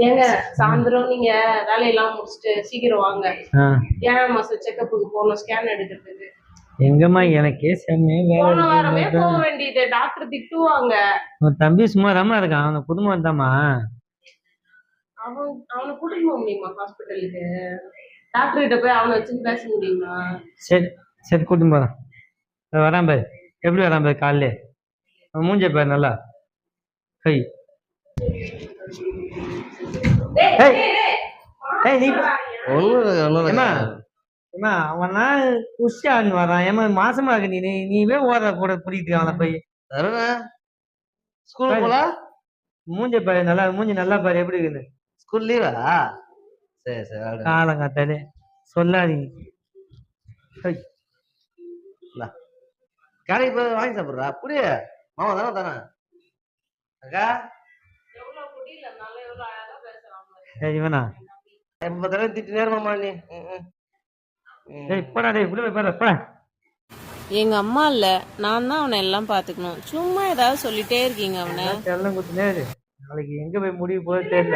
ஏங்க சாயந்தரம் நீங்க வேலையெல்லாம் முடிச்சுட்டு சீக்கிரம் வாங்க. ஏன் மாசம் செக்கப்புக்கு போகணும், ஸ்கேன் எடுக்கிறதுக்கு. எங்கம்மா எனக்கே செம்மையா போன வேலை வாரமே இருக்கு. போக வேண்டியது, டாக்டர் திட்டுவாங்க. உன் தம்பி சும்மா ரமா இருக்கான், அவனை புதுமை வந்தாமா. அவனை கூட்டிட்டு போக முடியுமா ஹாஸ்பிட்டலுக்கு? டாக்டர் கிட்ட போய் அவனை வச்சுன்னு பேச முடியுமா? சரி சரி கூட்டின்னு போறான். வரான் பாரு, எப்படி வரான் பாரு காலையில. அவன் மூஞ்ச பாரு நல்லா. ஹை நீ ஏமா அவனா குஷான்னு வரான். ஏமா மாசமா இருக்கு, நீவே ஓத கூட பிடிக்கிட்டு அவனை போய் ஸ்கூல் போல மூஞ்ச பாரு நல்லா, மூஞ்சி நல்லா பாரு எப்படி இருக்குது. ஸ்கூல் லீவா? சரி சரி காலங்காத்தாலே சொல்லாதீங்க. கடைக்கு போய் வாங்கி சாப்பிடுறா புரிய. மாமா தானே தானே அக்கா இவனா எப்ப தடவை திட்டு நேரமாமா நீ. போடா டேய் இப்படி போய் போடா. எங்க அம்மா இல்ல, நான் தான் அவனை எல்லாம் பாத்துக்கணும். சும்மா ஏதாவது சொல்லிட்டே இருக்கீங்க அவனை. செல்லம் குத்துனே நாளைக்கு எங்க போய் முடிவு போக தெரியல.